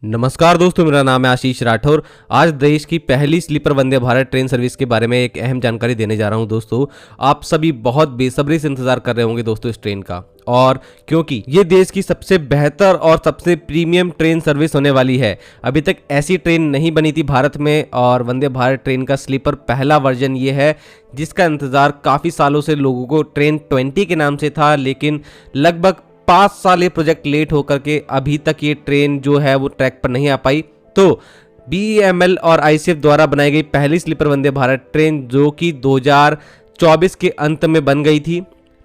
नमस्कार दोस्तों, मेरा नाम है आशीष राठौर। आज देश की पहली sleeper Vande Bharat train service के बारे में एक अहम जानकारी देने जा रहा हूं। दोस्तों, आप सभी बहुत बेसब्री से इंतजार कर रहे होंगे दोस्तों इस ट्रेन का, और क्योंकि ये देश की सबसे बेहतर और सबसे प्रीमियम ट्रेन सर्विस होने वाली है। अभी तक ऐसी ट्रेन नहीं बनी थी भारत में, और वंदे भारत ट्रेन का स्लीपर पहला वर्जन ये है जिसका इंतजार काफ़ी सालों से लोगों को ट्रेन 20 के नाम से था, लेकिन लगभग 5 साल ये प्रोजेक्ट लेट होकर के अभी तक ये ट्रेन जो है वो ट्रैक पर नहीं आ पाई। तो BEML और ICF द्वारा बनाई गई पहली स्लीपर वंदे भारत ट्रेन जो कि 2024 के अंत में बन गई थी,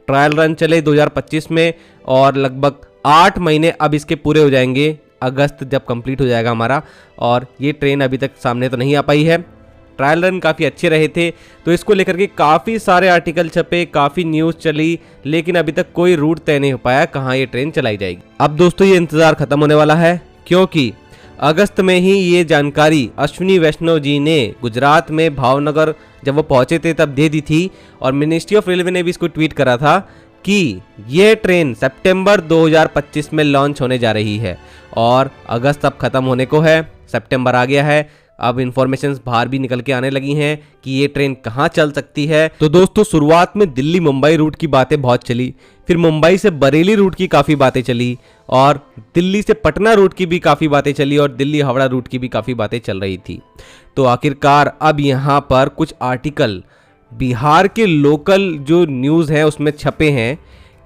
ट्रायल रन चले 2025 में, और लगभग 8 महीने अब इसके पूरे हो जाएंगे, अगस्त जब कंप्लीट हो जाएगा हमारा। और ये ट्रेन अभी तक सामने तो नहीं आ पाई है। ट्रायल रन काफ़ी अच्छे रहे थे, तो इसको लेकर के काफ़ी सारे आर्टिकल छपे, काफ़ी न्यूज़ चली, लेकिन अभी तक कोई रूट तय नहीं हो पाया कहाँ ये ट्रेन चलाई जाएगी। अब दोस्तों ये इंतज़ार ख़त्म होने वाला है, क्योंकि अगस्त में ही ये जानकारी अश्विनी वैष्णव जी ने गुजरात में भावनगर जब वो पहुंचे थे तब दे दी थी, और मिनिस्ट्री ऑफ रेलवे ने भी इसको ट्वीट करा था कि ये ट्रेन सितंबर 2025 में लॉन्च होने जा रही है। और अगस्त अब ख़त्म होने को है, सितंबर आ गया है। अब इन्फॉर्मेशंस बाहर भी निकल के आने लगी हैं कि ये ट्रेन कहाँ चल सकती है। तो दोस्तों, शुरुआत में दिल्ली मुंबई रूट की बातें बहुत चली, फिर मुंबई से बरेली रूट की काफ़ी बातें चली, और दिल्ली से पटना रूट की भी काफ़ी बातें चली, और दिल्ली हावड़ा रूट की भी काफ़ी बातें चल रही थी। तो आखिरकार अब यहाँ पर कुछ आर्टिकल बिहार के लोकल जो न्यूज़ हैं उसमें छपे हैं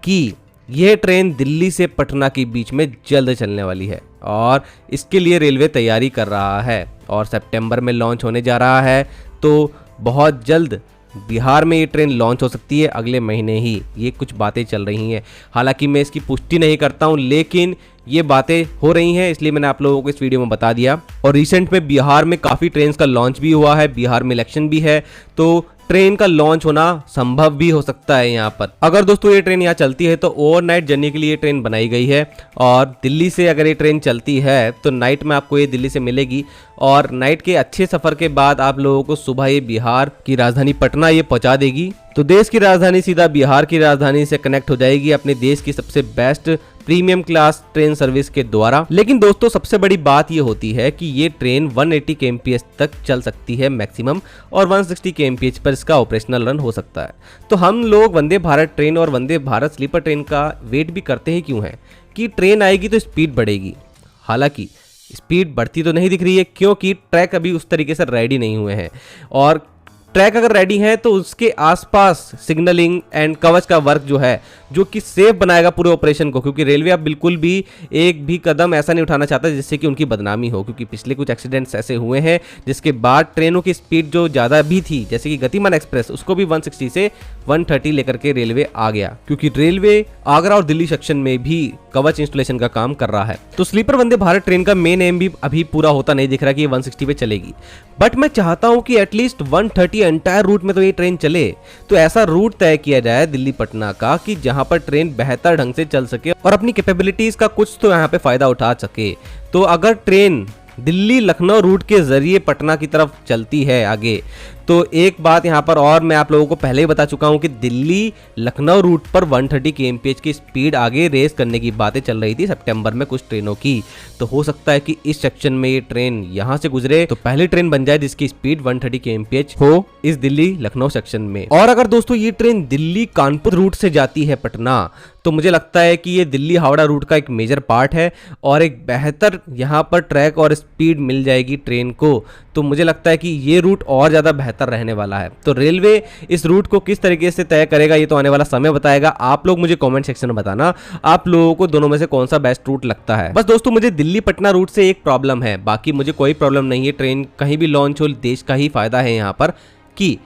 कि यह ट्रेन दिल्ली से पटना के बीच में जल्द चलने वाली है, और इसके लिए रेलवे तैयारी कर रहा है, और सितंबर में लॉन्च होने जा रहा है। तो बहुत जल्द बिहार में ये ट्रेन लॉन्च हो सकती है, अगले महीने ही, ये कुछ बातें चल रही हैं। हालांकि मैं इसकी पुष्टि नहीं करता हूं, लेकिन ये बातें हो रही हैं, इसलिए मैंने आप लोगों को इस वीडियो में बता दिया। और रिसेंट में बिहार में काफ़ी ट्रेन का लॉन्च भी हुआ है, बिहार में इलेक्शन भी है, तो ट्रेन का लॉन्च होना संभव भी हो सकता है यहाँ पर। अगर दोस्तों ये ट्रेन यहाँ चलती है तो ओवरनाइट जर्नी के लिए ट्रेन बनाई गई है, और दिल्ली से अगर ये ट्रेन चलती है तो नाइट में आपको ये दिल्ली से मिलेगी, और नाइट के अच्छे सफ़र के बाद आप लोगों को सुबह ये बिहार की राजधानी पटना ये पहुँचा देगी। तो देश की राजधानी सीधा बिहार की राजधानी से कनेक्ट हो जाएगी अपने देश की सबसे best premium class train service के द्वारा। लेकिन दोस्तों, सबसे बड़ी बात ये होती है कि ये ट्रेन 180 kmph तक चल सकती है मैक्सिमम, और 160 kmph पर इसका ऑपरेशनल रन हो सकता है। तो हम लोग वंदे भारत ट्रेन और वंदे भारत स्लीपर ट्रेन का वेट भी करते हैं, क्यों है कि ट्रेन आएगी तो स्पीड बढ़ेगी। हालांकि स्पीड बढ़ती तो नहीं दिख रही है, क्योंकि ट्रैक अभी उस तरीके से रेडी नहीं हुए हैं, और ट्रैक अगर रेडी है तो उसके आसपास सिग्नलिंग एंड कवच का वर्क जो है, जो कि सेफ बनाएगा पूरे ऑपरेशन को, क्योंकि रेलवे अब बिल्कुल भी एक भी कदम ऐसा नहीं उठाना चाहता जिससे कि उनकी बदनामी हो। क्योंकि पिछले कुछ एक्सीडेंट्स ऐसे हुए हैं जिसके बाद ट्रेनों की स्पीड जो ज़्यादा भी थी, जैसे कि गतिमान एक्सप्रेस, उसको भी 160 से 130 लेकर के रेलवे आ गया, क्योंकि रेलवे आगरा और दिल्ली सेक्शन में भी कवच इंस्टॉलेशन का काम कर रहा है। तो स्लीपर वंदे भारत ट्रेन का मेन एम भी अभी पूरा होता नहीं दिख रहा कि 160 पे चलेगी, बट मैं चाहता हूं कि एटलीस्ट 130 एंटायर रूट में तो ये ट्रेन चले। तो ऐसा रूट तय किया जाए दिल्ली पटना का कि जहां पर ट्रेन बेहतर ढंग से चल सके और अपनी कैपेबिलिटीज का कुछ तो यहाँ पे फायदा उठा सके। तो अगर ट्रेन दिल्ली लखनऊ रूट के जरिए पटना की तरफ चलती है आगे, तो एक बात यहाँ पर और मैं आप लोगों को पहले ही बता चुका हूँ कि दिल्ली लखनऊ रूट पर 130 kmph की स्पीड आगे रेस करने की बातें चल रही थी सितंबर में कुछ ट्रेनों की। तो हो सकता है कि इस सेक्शन में ये ट्रेन यहाँ से गुजरे तो पहली ट्रेन बन जाए जिसकी स्पीड 130 kmph हो इस दिल्ली लखनऊ सेक्शन में। और अगर दोस्तों ये ट्रेन दिल्ली कानपुर रूट से जाती है पटना, तो मुझे लगता है कि ये दिल्ली हावड़ा रूट का एक मेजर पार्ट है, और एक बेहतर यहाँ पर ट्रैक और स्पीड मिल जाएगी ट्रेन को। तो मुझे लगता है कि ये रूट और ज़्यादा बेहतर रहने वाला है। तो रेलवे इस रूट को किस तरीके से तय करेगा ये तो आने वाला समय बताएगा। आप लोग मुझे कमेंट सेक्शन में बताना आप लोगों को दोनों में से कौन सा बेस्ट रूट लगता है। बस दोस्तों, मुझे दिल्ली पटना रूट से एक प्रॉब्लम है, बाकी मुझे कोई प्रॉब्लम नहीं है। ट्रेन कहीं भी लॉन्च हो, देश का ही फायदा है यहाँ पर कि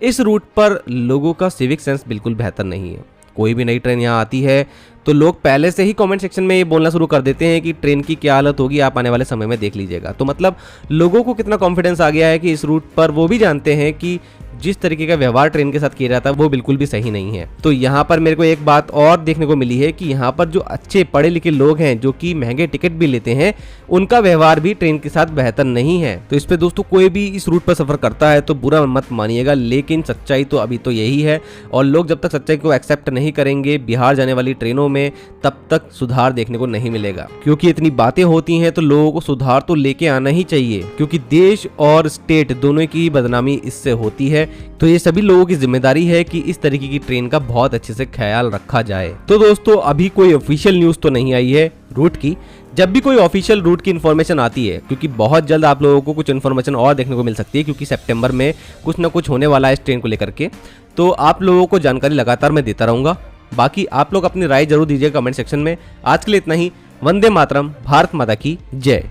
इस रूट पर लोगों का सिविक सेंस बिल्कुल बेहतर नहीं है। कोई भी नई ट्रेन यहाँ आती है तो लोग पहले से ही कमेंट सेक्शन में ये बोलना शुरू कर देते हैं कि ट्रेन की क्या हालत होगी, आप आने वाले समय में देख लीजिएगा। तो मतलब लोगों को कितना कॉन्फिडेंस आ गया है कि इस रूट पर वो भी जानते हैं कि जिस तरीके का व्यवहार ट्रेन के साथ किया जाता है वो बिल्कुल भी सही नहीं है। तो यहाँ पर मेरे को एक बात और देखने को मिली है कि यहाँ पर जो अच्छे पढ़े लिखे लोग हैं जो कि महंगे टिकट भी लेते हैं, उनका व्यवहार भी ट्रेन के साथ बेहतर नहीं है। तो इस पे दोस्तों कोई भी इस रूट पर सफर करता है तो बुरा मत मानिएगा, लेकिन सच्चाई तो अभी तो यही है। और लोग जब तक सच्चाई को एक्सेप्ट नहीं करेंगे बिहार जाने वाली ट्रेनों में, तब तक सुधार देखने को नहीं मिलेगा। क्योंकि इतनी बातें होती हैं तो लोगों को सुधार तो लेके आना ही चाहिए, क्योंकि देश और स्टेट दोनों की बदनामी इससे होती है। तो ये सभी लोगों की जिम्मेदारी है कि इस तरीके की ट्रेन का बहुत अच्छे से ख्याल रखा जाए। तो दोस्तों अभी कोई ऑफिशियल न्यूज तो नहीं आई है रूट की। जब भी कोई ऑफिशियल रूट की इन्फॉर्मेशन आती है, क्योंकि बहुत जल्द आप लोगों को कुछ इन्फॉर्मेशन और देखने को मिल सकती है, क्योंकि सितंबर में कुछ ना कुछ होने वाला है इस ट्रेन को लेकर के, तो आप लोगों को जानकारी लगातार मैं देता रहूंगा। बाकी आप लोग अपनी राय जरूर दीजिए कमेंट सेक्शन में। आज के लिए इतना ही। वंदे मातरम, भारत माता की जय।